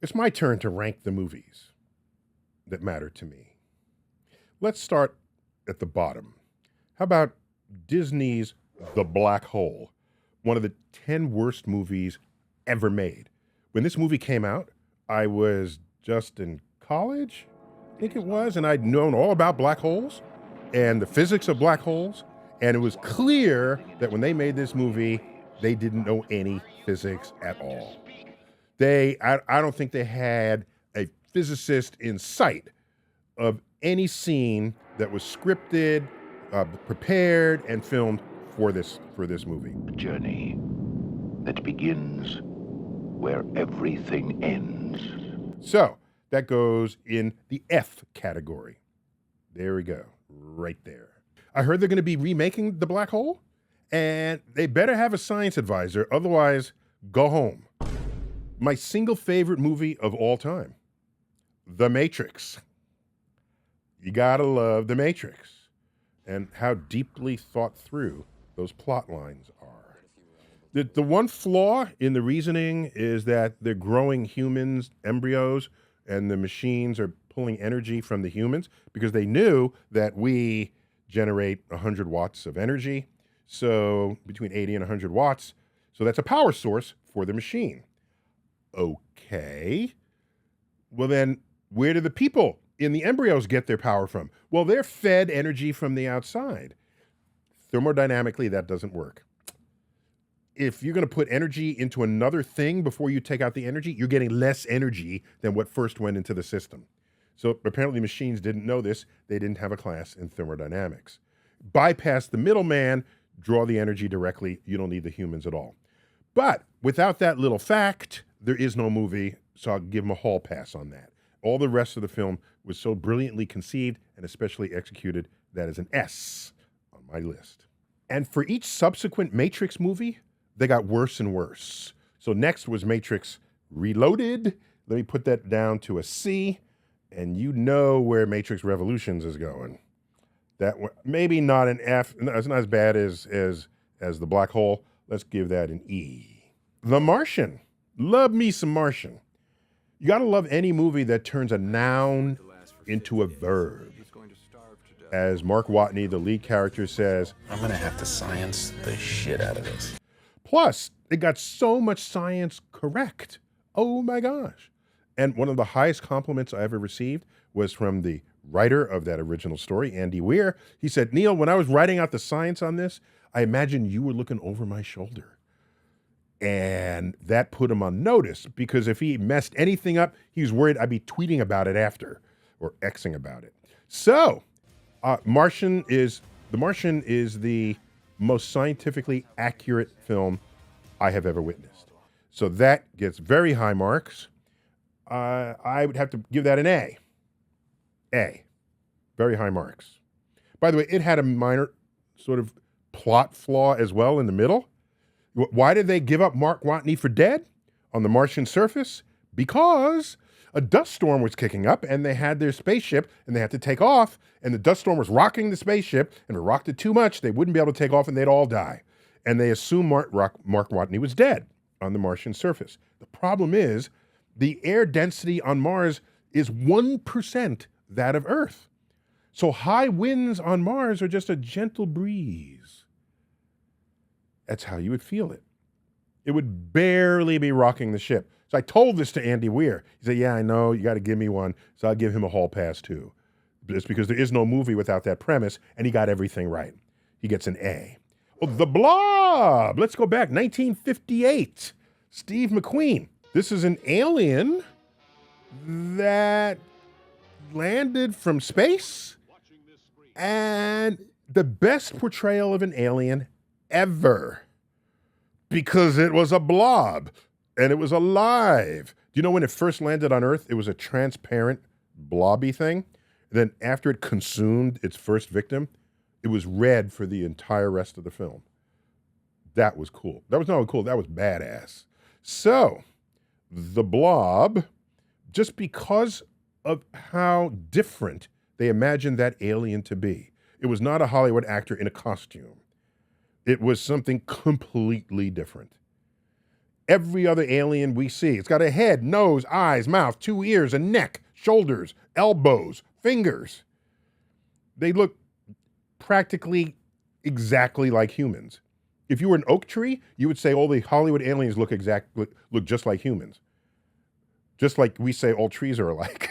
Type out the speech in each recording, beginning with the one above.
It's my turn to rank the movies that matter to me. Let's start at the bottom. How about Disney's The Black Hole, one of the 10 worst movies ever made. When this movie came out, I was just in college, I think it was, and I'd known all about black holes and the physics of black holes, and it was clear that when they made this movie, they didn't know any physics at all. I don't think they had a physicist in sight of any scene that was scripted, prepared, and filmed for this movie. A journey that begins where everything ends. So that goes in the F category. There we go, right there. I heard they're going to be remaking The Black Hole, and they better have a science advisor, otherwise go home. My single favorite movie of all time, The Matrix. You gotta love The Matrix and how deeply thought through those plot lines are. The one flaw in the reasoning is that they're growing humans, embryos, and the machines are pulling energy from the humans because they knew that we generate 100 watts of energy, so between 80 and 100 watts. So that's a power source for the machine. Okay. Well, then where do the people in the embryos get their power from? Well, they're fed energy from the outside. Thermodynamically, that doesn't work. If you're going to put energy into another thing before you take out the energy, you're getting less energy than what first went into the system. So apparently machines didn't know this. They didn't have a class in thermodynamics. Bypass the middleman, draw the energy directly. You don't need the humans at all. But without that little fact, there is no movie, so I'll give them a hall pass on that. All the rest of the film was so brilliantly conceived and especially executed, that is an S on my list. And for each subsequent Matrix movie, they got worse and worse. So next was Matrix Reloaded. Let me put that down to a C, and you know where Matrix Revolutions is going. That maybe not an F. No, it's not as bad as The Black Hole. Let's give that an E. The Martian. Love me some Martian. You gotta love any movie that turns a noun into a verb. As Mark Watney, the lead character, says, I'm gonna have to science the shit out of this. Plus, it got so much science correct. Oh my gosh. And one of the highest compliments I ever received was from the writer of that original story, Andy Weir. He said, Neil, when I was writing out the science on this, I imagined you were looking over my shoulder. And that put him on notice, because if he messed anything up, he was worried I'd be tweeting about it after or Xing about it. So, The Martian is the most scientifically accurate film I have ever witnessed. So that gets very high marks. I would have to give that an A. A. Very high marks. By the way, it had a minor sort of plot flaw as well in the middle. Why did they give up Mark Watney for dead on the Martian surface? Because a dust storm was kicking up and they had their spaceship and they had to take off, and the dust storm was rocking the spaceship, and if it rocked it too much, they wouldn't be able to take off and they'd all die. And they assumed Mark Watney was dead on the Martian surface. The problem is the air density on Mars is 1% that of Earth. So high winds on Mars are just a gentle breeze. That's how you would feel it. It would barely be rocking the ship. So I told this to Andy Weir. He said, yeah, I know, you got to give me one. So I'll give him a hall pass too. It's because there is no movie without that premise, and he got everything right. He gets an A. Oh, The Blob. Let's go back. 1958. Steve McQueen. This is an alien that landed from space, and the best portrayal of an alien ever, because it was a blob and it was alive. Do you know when it first landed on Earth, it was a transparent blobby thing? Then after it consumed its first victim, it was red for the entire rest of the film. That was cool. That was not cool. That was badass. So, The Blob, just because of how different they imagined that alien to be. It was not a Hollywood actor in a costume. It was something completely different. every other alien we see. It's got a head, nose, eyes, mouth, 2 ears, a neck, shoulders, elbows, fingers. They look practically exactly like humans. If you were an oak tree, you would say all the Hollywood aliens look just like humans. Just like we say all trees are alike.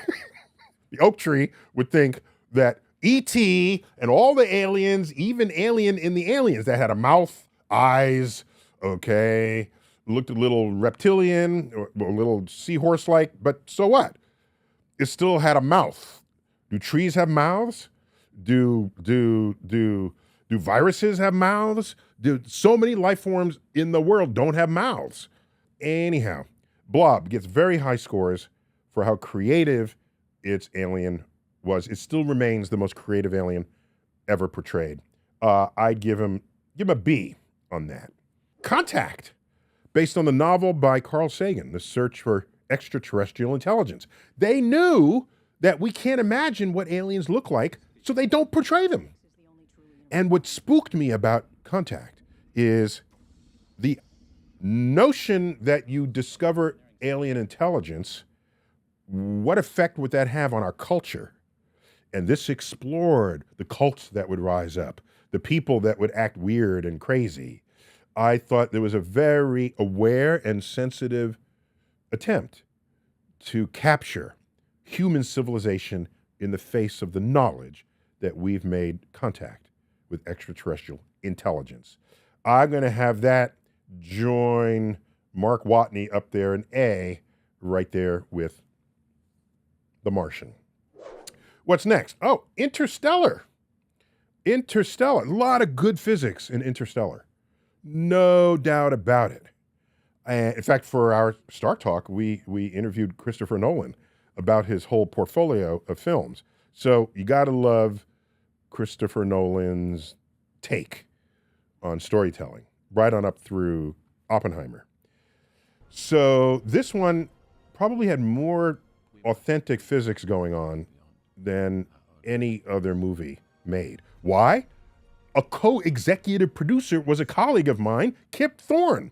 The oak tree would think that E.T. and all the aliens, even Alien in the Aliens, that had a mouth, eyes, okay, looked a little reptilian, or a little seahorse-like, but so what? It still had a mouth. Do trees have mouths? Do viruses have mouths? So many life forms in the world don't have mouths. Anyhow, Blob gets very high scores for how creative its alien was. It still remains the most creative alien ever portrayed. I'd give him a B on that. Contact, based on the novel by Carl Sagan, The Search for Extraterrestrial Intelligence. They knew that we can't imagine what aliens look like, so they don't portray them. And what spooked me about Contact is the notion that you discover alien intelligence, what effect would that have on our culture? And this explored the cults that would rise up, the people that would act weird and crazy. I thought there was a very aware and sensitive attempt to capture human civilization in the face of the knowledge that we've made contact with extraterrestrial intelligence. I'm going to have that join Mark Watney up there in A, right there with The Martian. What's next? Oh, Interstellar. Interstellar. A lot of good physics in Interstellar. No doubt about it. And in fact, for our StarTalk, we interviewed Christopher Nolan about his whole portfolio of films. So you got to love Christopher Nolan's take on storytelling, right on up through Oppenheimer. So this one probably had more authentic physics going on than any other movie made. Why? A co-executive producer was a colleague of mine, Kip Thorne,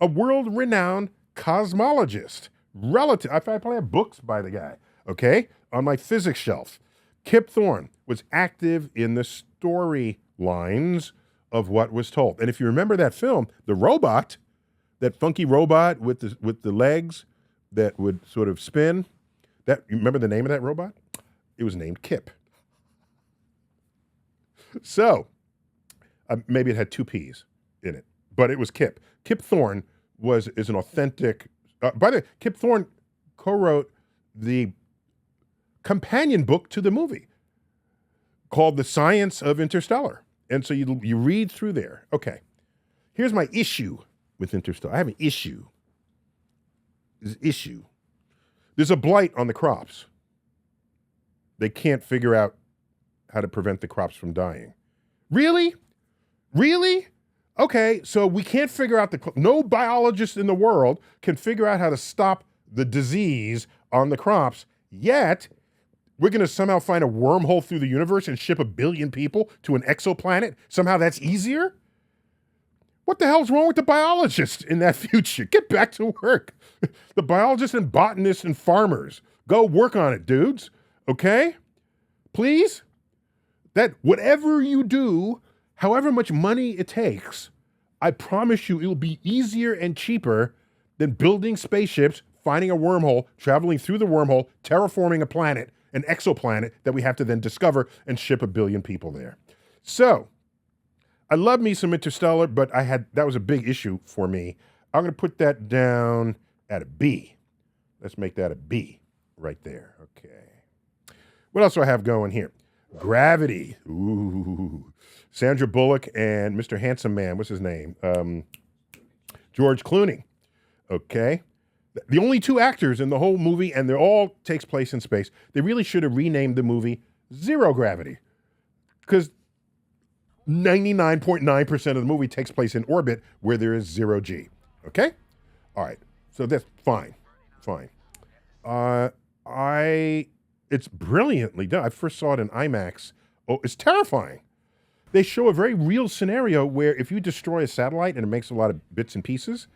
a world-renowned cosmologist. I probably have books by the guy, okay, on my physics shelf. Kip Thorne was active in the storylines of what was told. And if you remember that film, the robot, that funky robot with the legs that would sort of spin, you remember the name of that robot? It was named Kip. So, maybe it had 2 P's in it, but it was Kip. Kip Thorne is an authentic. By the way, Kip Thorne co-wrote the companion book to the movie called The Science of Interstellar. And so you read through there. Okay, here's my issue with Interstellar. I have an issue. There's a blight on the crops. They can't figure out how to prevent the crops from dying. Really? Okay, so we can't figure out no biologist in the world can figure out how to stop the disease on the crops, yet we're going to somehow find a wormhole through the universe and ship 1 billion people to an exoplanet? Somehow that's easier? What the hell's wrong with the biologists in that future? Get back to work. The biologists and botanists and farmers, go work on it, dudes. Okay? Please? That whatever you do, however much money it takes, I promise you it will be easier and cheaper than building spaceships, finding a wormhole, traveling through the wormhole, terraforming a planet, an exoplanet that we have to then discover and ship 1 billion people there. So, I love me some Interstellar, but that was a big issue for me. I'm going to put that down at a B. Let's make that a B right there. Okay. What else do I have going here? Gravity. Ooh. Sandra Bullock and Mr. Handsome Man. What's his name? George Clooney. Okay. The only 2 actors in the whole movie, and they all takes place in space. They really should have renamed the movie Zero Gravity, because 99.9% of the movie takes place in orbit where there is 0 G. Okay? All right. So that's fine. It's brilliantly done. I first saw it in IMAX. Oh, it's terrifying. They show a very real scenario where if you destroy a satellite and it makes a lot of bits and pieces,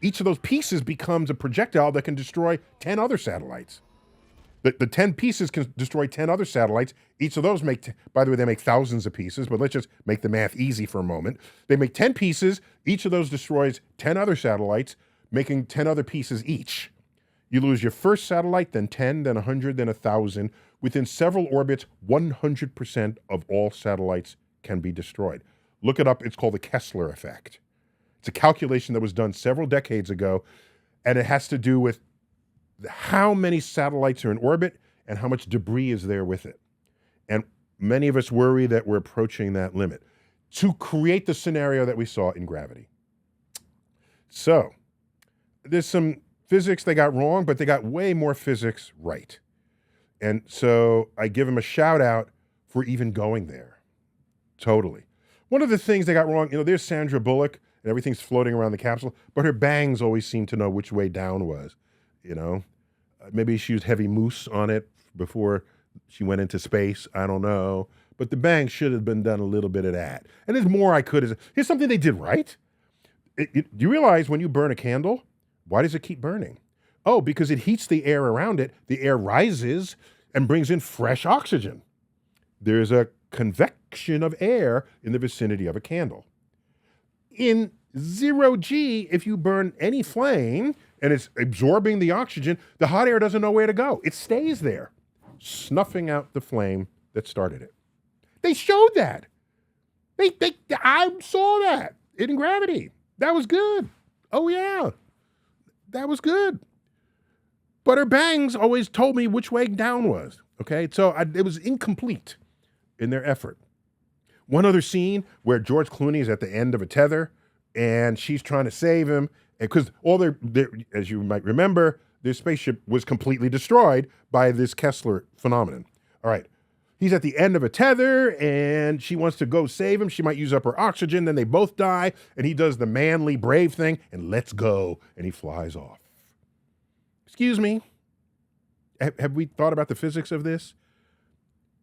each of those pieces becomes a projectile that can destroy 10 other satellites. The 10 pieces can destroy 10 other satellites. Each of those by the way, they make thousands of pieces, but let's just make the math easy for a moment. They make 10 pieces. Each of those destroys 10 other satellites, making 10 other pieces each. You lose your first satellite, then 10, then 100, then 1,000. Within several orbits, 100% of all satellites can be destroyed. Look it up. It's called the Kessler effect. It's a calculation that was done several decades ago, and it has to do with how many satellites are in orbit and how much debris is there with it. And many of us worry that we're approaching that limit to create the scenario that we saw in Gravity. So there's some physics they got wrong, but they got way more physics right. And so I give them a shout out for even going there. Totally. One of the things they got wrong, there's Sandra Bullock and everything's floating around the capsule, but her bangs always seemed to know which way down was. Maybe she used heavy mousse on it before she went into space. I don't know. But the bang should have been done a little bit of that. And there's more I could. Here's something they did right. Do you realize when you burn a candle, why does it keep burning? Oh, because it heats the air around it. The air rises and brings in fresh oxygen. There's a convection of air in the vicinity of a candle. In 0G, if you burn any flame and it's absorbing the oxygen, the hot air doesn't know where to go. It stays there, snuffing out the flame that started it. They showed that. I saw that in Gravity. That was good. Oh, yeah. That was good. But her bangs always told me which way down was, okay? So it was incomplete in their effort. One other scene where George Clooney is at the end of a tether and she's trying to save him, because all their, as you might remember, their spaceship was completely destroyed by this Kessler phenomenon. All right. He's at the end of a tether and she wants to go save him. She might use up her oxygen. Then they both die. And he does the manly, brave thing and lets go. And he flies off. Excuse me. Have we thought about the physics of this?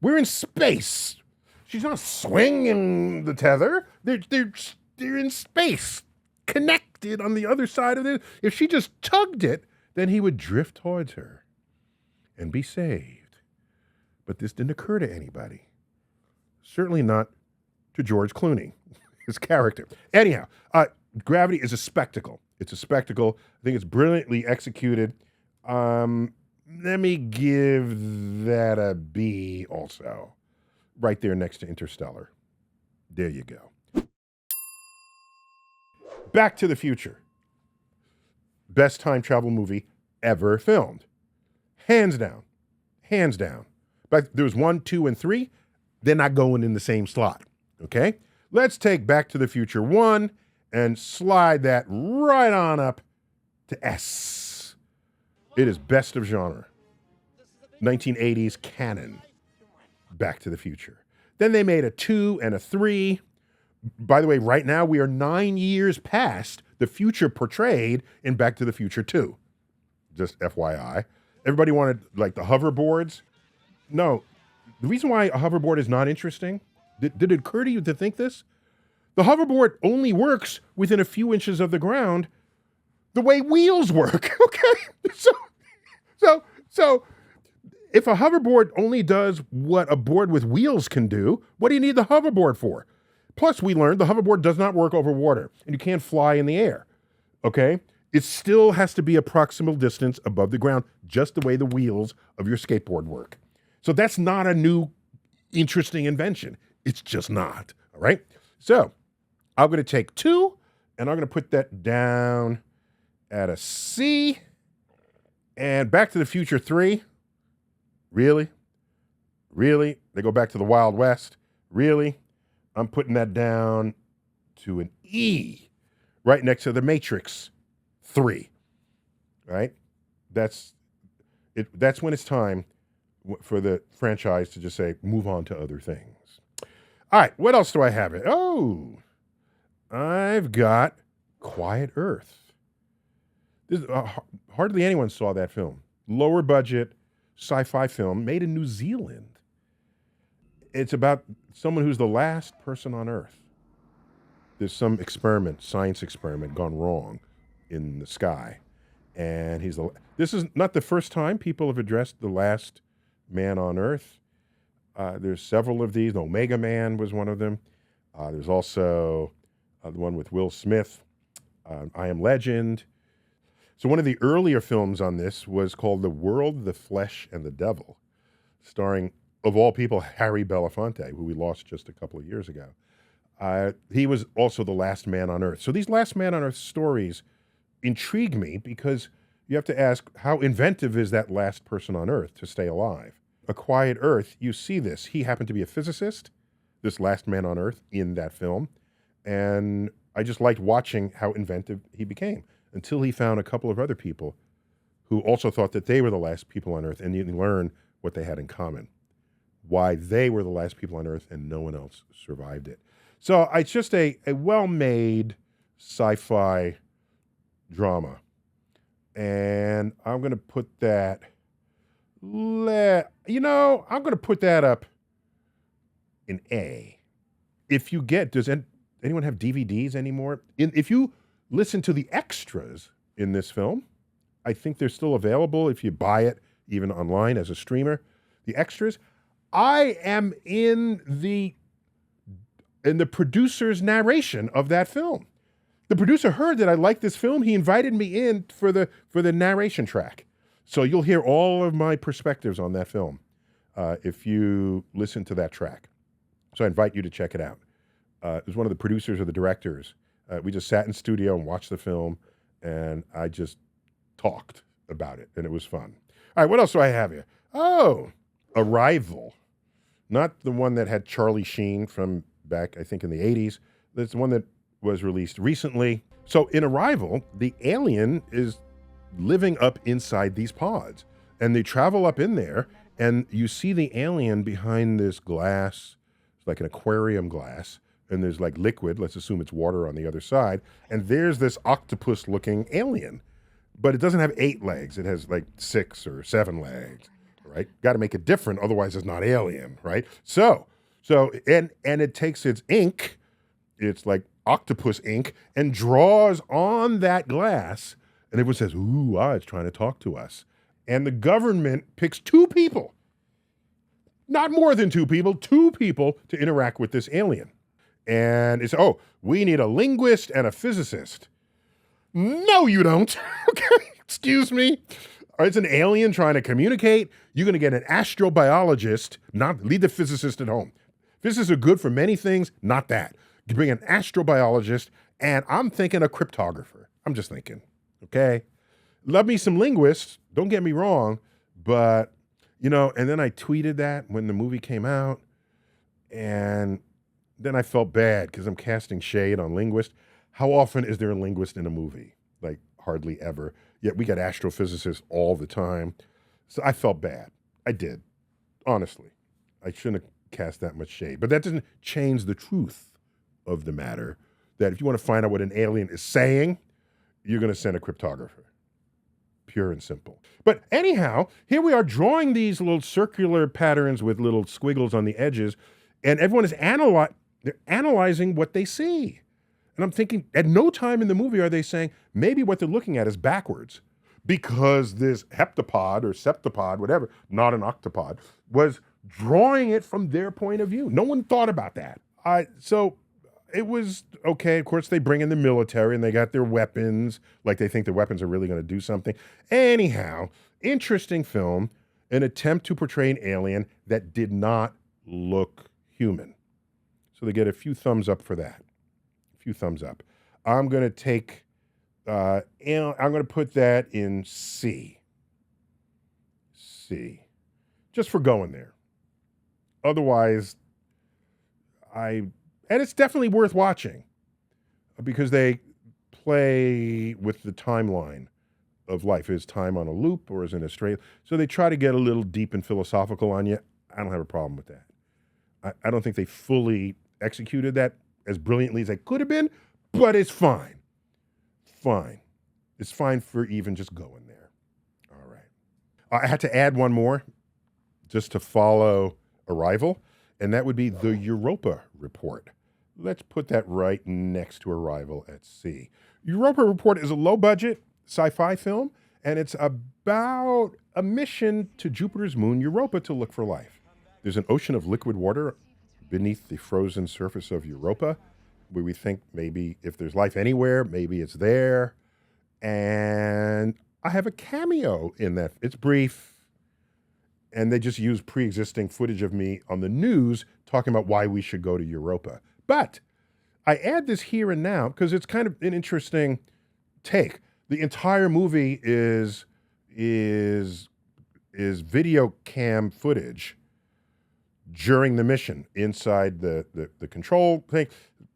We're in space. She's not swinging the tether. They're in space, connected on the other side of it. If she just tugged it, then he would drift towards her and be saved. But this didn't occur to anybody. Certainly not to George Clooney, his character. Anyhow, Gravity is a spectacle. It's a spectacle. I think it's brilliantly executed. Let me give that a B also. Right there next to Interstellar. There you go. Back to the Future. Best time travel movie ever filmed. Hands down. Hands down. But there was 1, 2, and 3. They're not going in the same slot. Okay? Let's take Back to the Future 1 and slide that right on up to S. It is best of genre. 1980s canon. Back to the Future. Then they made a 2 and a 3. By the way, right now we are 9 years past the future portrayed in Back to the Future 2. Just FYI. Everybody wanted like the hoverboards. No, the reason why a hoverboard is not interesting, did it occur to you to think this? The hoverboard only works within a few inches of the ground the way wheels work, okay? So if a hoverboard only does what a board with wheels can do, what do you need the hoverboard for? Plus, we learned the hoverboard does not work over water, and you can't fly in the air, okay? It still has to be a proximal distance above the ground, just the way the wheels of your skateboard work. So that's not a new, interesting invention. It's just not, all right? So I'm going to take 2, and I'm going to put that down at a C. And Back to the Future 3. Really? Really? They go back to the Wild West? Really? I'm putting that down to an E, right next to The Matrix 3. Right? That's when it's time for the franchise to just say, move on to other things. All right, what else do I have? Oh, I've got Quiet Earth. Hardly anyone saw that film. Lower budget sci-fi film made in New Zealand. It's about someone who's the last person on Earth. There's some experiment, science experiment gone wrong. in the sky. And this is not the first time people have addressed the last man on Earth. There's several of these. Omega Man was one of them. There's also the one with Will Smith, I Am Legend. So one of the earlier films on this was called The World, the Flesh, and the Devil, starring, of all people, Harry Belafonte, who we lost just a couple of years ago. He was also the last man on Earth. So these last man on Earth stories intrigue me because you have to ask, how inventive is that last person on Earth to stay alive? A Quiet Earth, you see this. He happened to be a physicist, this last man on Earth in that film. And I just liked watching how inventive he became until he found a couple of other people who also thought that they were the last people on Earth, and you learn what they had in common, why they were the last people on Earth and no one else survived it. So it's just a well-made sci-fi drama. And I'm going to put that, I'm going to put that up in A. If you get, does anyone have DVDs anymore? If you listen to the extras in this film, I think they're still available if you buy it, even online as a streamer. The extras, I am in the producer's narration of that film. The producer heard that I liked this film. He invited me in for the narration track. So you'll hear all of my perspectives on that film if you listen to that track. So I invite you to check it out. It was one of the producers or the directors. We just sat in studio and watched the film, and I just talked about it, and it was fun. All right, what else do I have here? Oh, Arrival. Not the one that had Charlie Sheen from back, I think, in the 80s. That's the one that was released recently. So in Arrival, the alien is living up inside these pods, and they travel up in there, and you see the alien behind this glass, it's like an aquarium glass, and there's like liquid, let's assume it's water on the other side, and there's this octopus-looking alien. But it doesn't have 8 legs. It has like 6 or 7 legs, right? Got to make it different, otherwise it's not alien, right? So and it takes its ink, it's like octopus ink, and draws on that glass, and everyone says, ooh, it's trying to talk to us. And the government picks 2 people, not more than 2 people to interact with this alien. And it's, we need a linguist and a physicist. No, you don't. Okay, excuse me. It's an alien trying to communicate. You're going to get an astrobiologist, not leave the physicist at home. Physicists are good for many things, not that. You bring an astrobiologist, and I'm thinking a cryptographer. I'm just thinking, okay? Love me some linguists, don't get me wrong, but, and then I tweeted that when the movie came out, and then I felt bad because I'm casting shade on linguists. How often is there a linguist in a movie? Like, hardly ever. Yet we got astrophysicists all the time. So I felt bad. I did. Honestly. I shouldn't have cast that much shade. But that doesn't change the truth of the matter. That if you want to find out what an alien is saying, you're going to send a cryptographer. Pure and simple. But anyhow, here we are drawing these little circular patterns with little squiggles on the edges, and everyone is analyzing what they see. And I'm thinking, at no time in the movie are they saying, maybe what they're looking at is backwards because this heptapod or septapod, whatever, not an octopod, was drawing it from their point of view. No one thought about that. So it was okay. Of course, they bring in the military and they got their weapons, like they think the weapons are really going to do something. Anyhow, interesting film, an attempt to portray an alien that did not look human. So they get a few thumbs up for that. Few thumbs up. I'm going to take, I'm going to put that in C. C. Just for going there. Otherwise, and it's definitely worth watching because they play with the timeline of life. Is time on a loop or is it a straight? So they try to get a little deep and philosophical on you. I don't have a problem with that. I don't think they fully executed that as brilliantly as I could have been, but it's fine. Fine. It's fine for even just going there. All right. I had to add one more just to follow Arrival, and that would be the Europa Report. Let's put that right next to Arrival at C. Europa Report is a low-budget sci-fi film, and it's about a mission to Jupiter's moon, Europa, to look for life. There's an ocean of liquid water beneath the frozen surface of Europa, where we think maybe if there's life anywhere, maybe it's there. And I have a cameo in that. It's brief, and they just use pre-existing footage of me on the news talking about why we should go to Europa. But I add this here and now because it's kind of an interesting take. The entire movie is video cam footage during the mission inside the control thing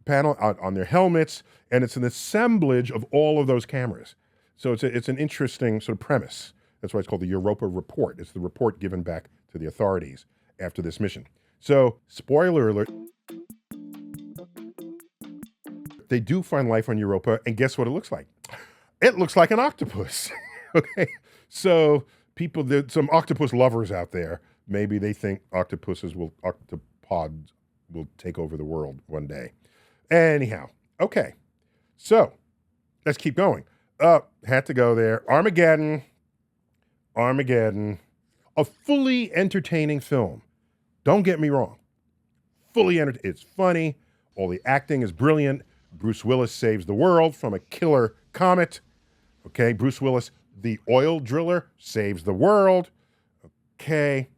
panel on their helmets, and it's an assemblage of all of those cameras. So it's an interesting sort of premise. That's why it's called the Europa Report. It's the report given back to the authorities after this mission. So, spoiler alert, they do find life on Europa, and guess what it looks like? It looks like an octopus. Okay, so there's some octopus lovers out there. Maybe they think octopods will take over the world one day. Anyhow, okay, so let's keep going. Had to go there. Armageddon, a fully entertaining film. Don't get me wrong. Fully entertaining. It's funny. All the acting is brilliant. Bruce Willis saves the world from a killer comet. Okay, Bruce Willis, the oil driller, saves the world. Okay.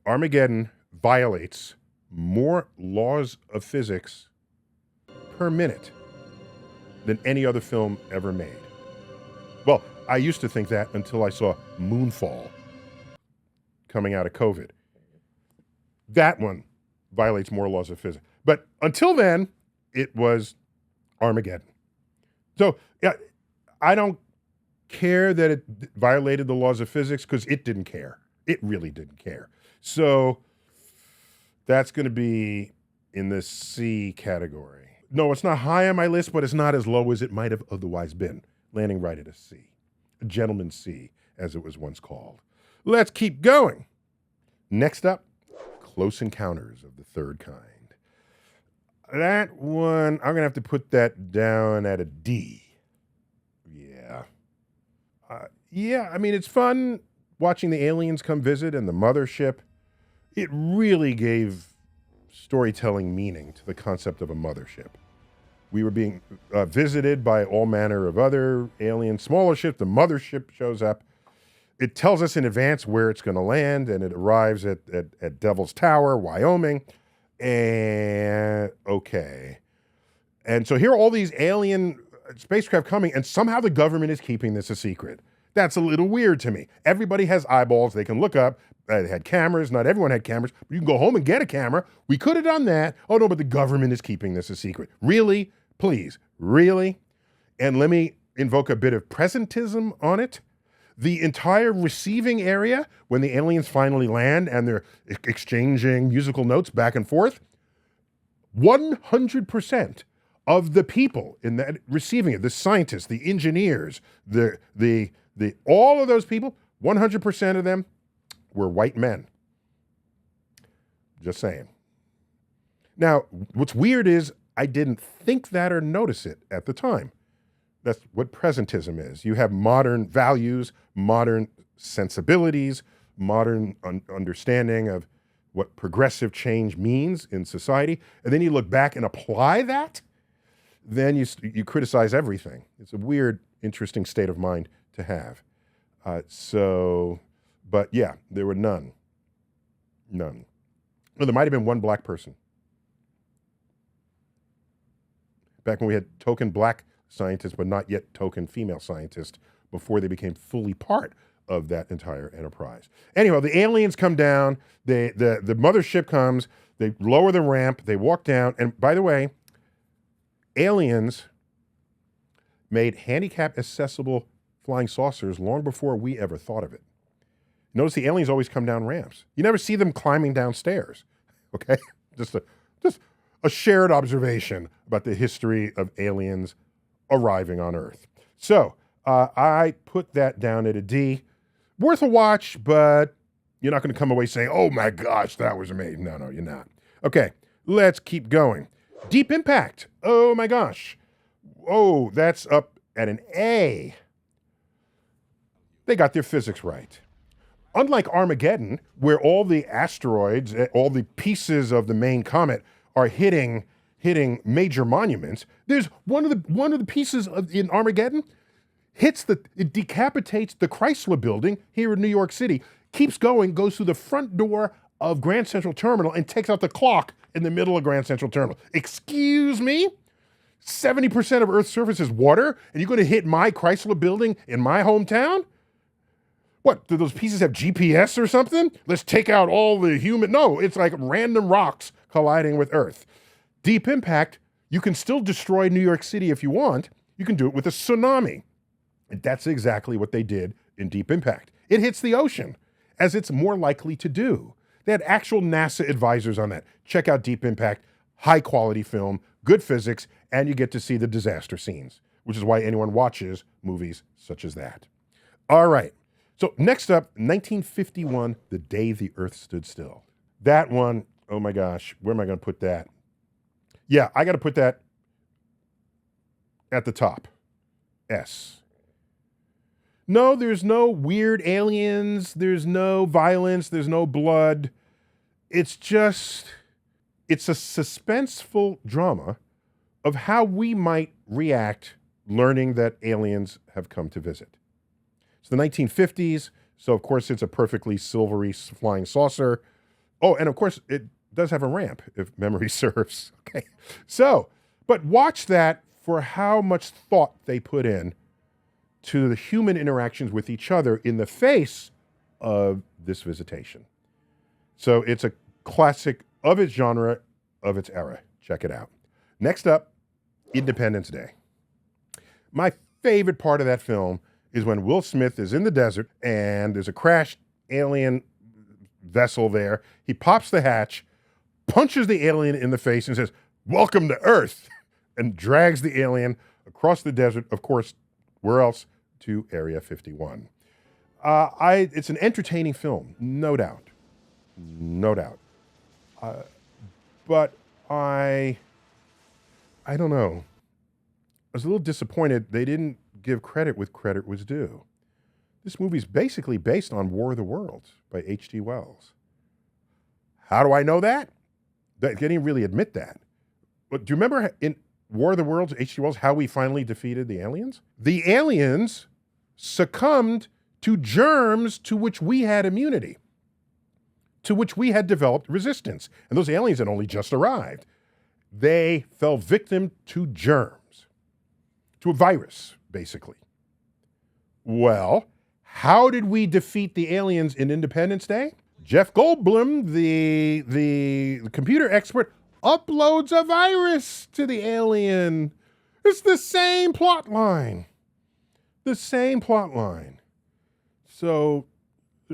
Armageddon violates more laws of physics per minute than any other film ever made. Well, I used to think that until I saw Moonfall coming out of COVID. That one violates more laws of physics. But until then, it was Armageddon. So yeah, I don't care that it violated the laws of physics because it didn't care. It really didn't care. So that's going to be in the C category. No, it's not high on my list, but it's not as low as it might have otherwise been, landing right at a C. A gentleman's C, as it was once called. Let's keep going. Next up, Close Encounters of the Third Kind. That one, I'm going to have to put that down at a D. Yeah, I mean, it's fun watching the aliens come visit and the mothership. It really gave storytelling meaning to the concept of a mothership. We were being visited by all manner of other alien smaller ships. The mothership shows up. It tells us in advance where it's going to land, and it arrives at Devil's Tower, Wyoming. And okay. And so here are all these alien spacecraft coming, and somehow the government is keeping this a secret. That's a little weird to me. Everybody has eyeballs. They can look up. They had cameras. Not everyone had cameras. But you can go home and get a camera. We could have done that. Oh, no, but the government is keeping this a secret. Really? Please. Really? And let me invoke a bit of presentism on it. The entire receiving area, when the aliens finally land and they're exchanging musical notes back and forth, 100% of the people in that receiving it, the scientists, the engineers, all of those people, 100% of them were white men. Just saying. Now, what's weird is I didn't think that or notice it at the time. That's what presentism is. You have modern values, modern sensibilities, modern understanding of what progressive change means in society, and then you look back and apply that, then you criticize everything. It's a weird, interesting state of mind to have. But yeah, there were none. None. No, there might have been one black person. Back when we had token black scientists, but not yet token female scientists, before they became fully part of that entire enterprise. Anyhow, the aliens come down, the mothership comes, they lower the ramp, they walk down, and by the way, aliens made handicap accessible flying saucers long before we ever thought of it. Notice the aliens always come down ramps. You never see them climbing downstairs. Okay? Just a shared observation about the history of aliens arriving on Earth. So I put that down at a D. Worth a watch, but you're not going to come away saying, oh my gosh, that was amazing. No, you're not. Okay, Let's keep going. Deep Impact. Oh my gosh. Oh, that's up at an A. They got their physics right. Unlike Armageddon, where all the asteroids, all the pieces of the main comet are hitting major monuments, there's one of the pieces in Armageddon it decapitates the Chrysler Building here in New York City, keeps going, goes through the front door of Grand Central Terminal and takes out the clock in the middle of Grand Central Terminal. Excuse me? 70% of Earth's surface is water, and you're going to hit my Chrysler Building in my hometown? What, do those pieces have GPS or something? Let's take out all the human... No, it's like random rocks colliding with Earth. Deep Impact, you can still destroy New York City if you want. You can do it with a tsunami. And that's exactly what they did in Deep Impact. It hits the ocean, as it's more likely to do. They had actual NASA advisors on that. Check out Deep Impact, high-quality film, good physics, and you get to see the disaster scenes, which is why anyone watches movies such as that. All right. So next up, 1951, The Day the Earth Stood Still. That one, oh my gosh, where am I going to put that? Yeah, I got to put that at the top. S. No, there's no weird aliens. There's no violence. There's no blood. It's a suspenseful drama of how we might react learning that aliens have come to visit. It's the 1950s, so of course it's a perfectly silvery flying saucer. Oh, and of course it does have a ramp, if memory serves. Okay, so, but watch that for how much thought they put in to the human interactions with each other in the face of this visitation. So it's a classic of its genre, of its era. Check it out. Next up, Independence Day. My favorite part of that film is when Will Smith is in the desert and there's a crashed alien vessel there. He pops the hatch, punches the alien in the face and says, "Welcome to Earth," and drags the alien across the desert, of course, where else? To Area 51. It's an entertaining film, no doubt. No doubt. But I don't know. I was a little disappointed they didn't give credit where credit was due. This movie's basically based on War of the Worlds by H.G. Wells. How do I know that? They didn't really admit that. But do you remember in War of the Worlds, H.G. Wells, how we finally defeated the aliens? The aliens succumbed to germs to which we had immunity, to which we had developed resistance. And those aliens had only just arrived. They fell victim to germs, to a virus, basically. Well, how did we defeat the aliens in Independence Day? Jeff Goldblum, the computer expert, uploads a virus to the alien. It's the same plot line. The same plot line. So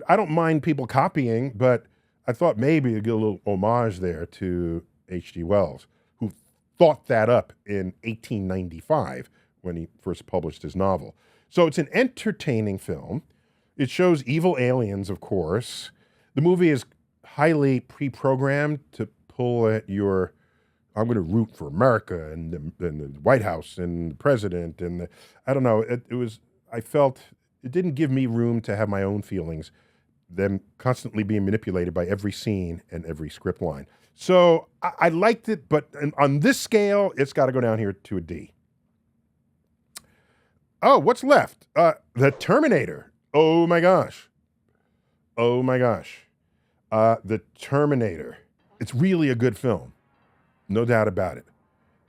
I don't mind people copying, but I thought maybe to get a little homage there to H.G. Wells, who thought that up in 1895 when he first published his novel. So it's an entertaining film. It shows evil aliens, of course. The movie is highly pre-programmed to pull at your, I'm going to root for America and the White House and the president and I don't know. I felt it didn't give me room to have my own feelings, them constantly being manipulated by every scene and every script line. So I liked it, but on this scale, it's got to go down here to a D. Oh, what's left? The Terminator. Oh my gosh. Oh my gosh. The Terminator. It's really a good film. No doubt about it.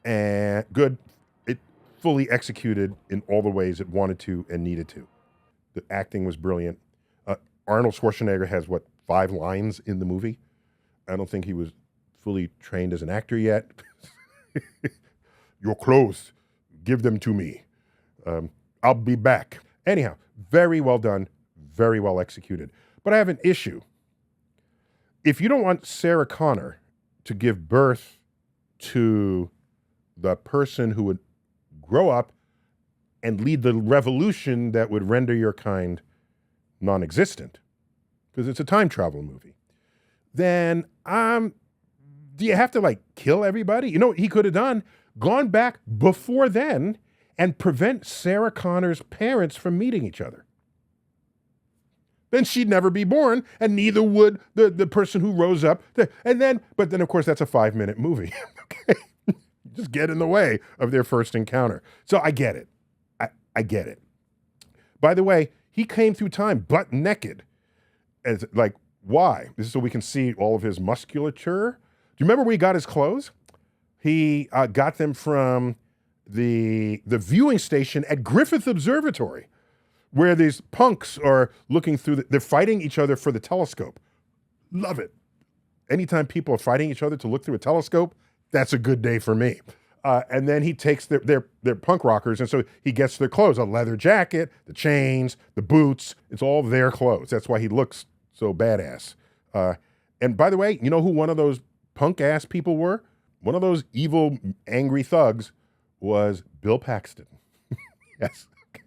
And good. It fully executed in all the ways it wanted to and needed to. The acting was brilliant. Arnold Schwarzenegger has, 5 lines in the movie? I don't think he was fully trained as an actor yet. Your clothes, give them to me. I'll be back. Anyhow, very well done, very well executed. But I have an issue. If you don't want Sarah Connor to give birth to the person who would grow up and lead the revolution that would render your kind non-existent, because it's a time travel movie, then I'm Do you have to like kill everybody? You know what he could have done? Gone back before then and prevent Sarah Connor's parents from meeting each other. Then she'd never be born, and neither would the person who rose up. But then, of course, that's a 5-minute movie. Okay, just get in the way of their first encounter. So I get it. I get it. By the way, he came through time butt naked. As like, why? This is so we can see all of his musculature. Do you remember where he got his clothes? He got them from the viewing station at Griffith Observatory, where these punks are looking through, they're fighting each other for the telescope. Love it. Anytime people are fighting each other to look through a telescope, that's a good day for me. And then he takes their punk rockers, and so he gets their clothes, a leather jacket, the chains, the boots. It's all their clothes. That's why he looks so badass. And by the way, you know who one of those punk-ass people were? One of those evil, angry thugs was Bill Paxton. Yes. In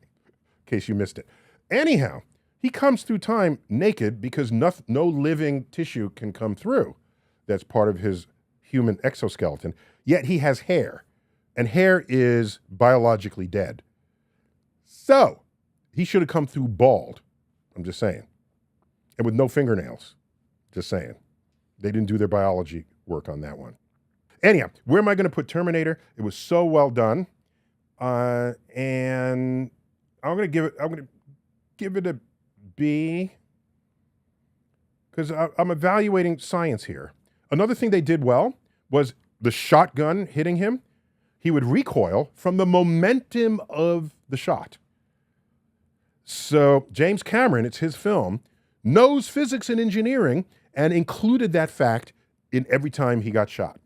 case you missed it. Anyhow, he comes through time naked because no living tissue can come through. That's part of his human exoskeleton. Yet he has hair, and hair is biologically dead. So he should have come through bald. I'm just saying. And with no fingernails. Just saying. They didn't do their biology work on that one. Anyhow, where am I going to put Terminator? It was so well done. And I'm going to give it a B, because I'm evaluating science here. Another thing they did well was the shotgun hitting him. He would recoil from the momentum of the shot. So James Cameron, it's his film, knows physics and engineering and included that fact in every time he got shot.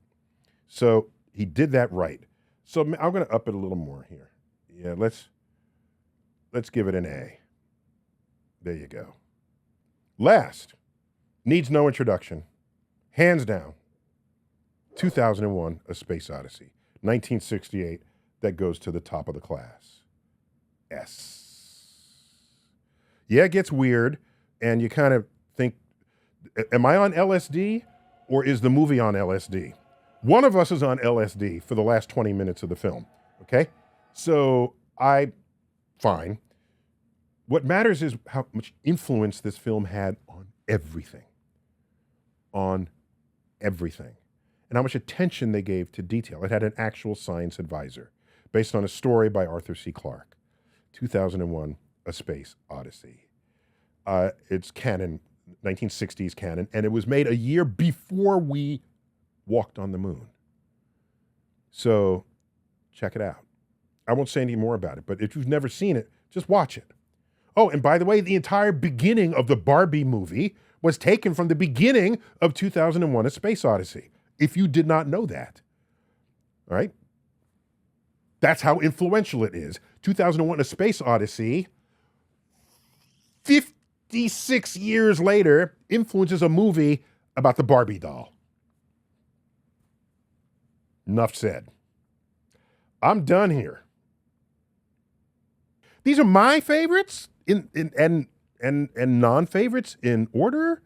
So he did that right. So I'm going to up it a little more here. Yeah, let's give it an A. There you go. Last, needs no introduction. Hands down, 2001, A Space Odyssey. 1968, that goes to the top of the class. S. Yeah, it gets weird, and you kind of think, am I on LSD, or is the movie on LSD? One of us is on LSD for the last 20 minutes of the film, okay? So fine. What matters is how much influence this film had on everything. On everything. And how much attention they gave to detail. It had an actual science advisor based on a story by Arthur C. Clarke. 2001, A Space Odyssey. It's canon, 1960s canon, and it was made a year before we walked on the moon. So check it out. I won't say any more about it, but if you've never seen it, just watch it. Oh, and by the way, the entire beginning of the Barbie movie was taken from the beginning of 2001, A Space Odyssey. If you did not know that, all right? That's how influential it is. 2001, A Space Odyssey, 56 years later, influences a movie about the Barbie doll. Enough said. I'm done here. These are my favorites and non-favorites in order.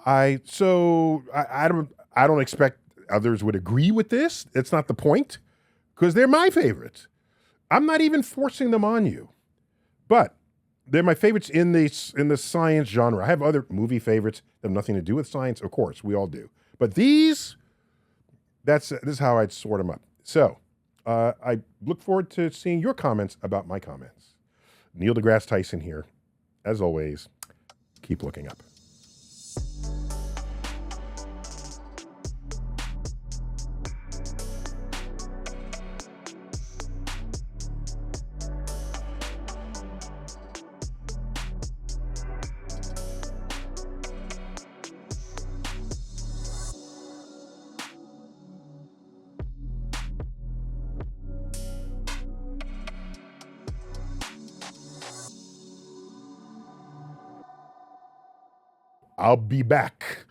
I don't expect others would agree with this. It's not the point, because they're my favorites. I'm not even forcing them on you, but they're my favorites in the science genre. I have other movie favorites that have nothing to do with science. Of course, we all do. But this is how I'd sort them up. So I look forward to seeing your comments about my comments. Neil deGrasse Tyson here. As always, keep looking up. I'll be back.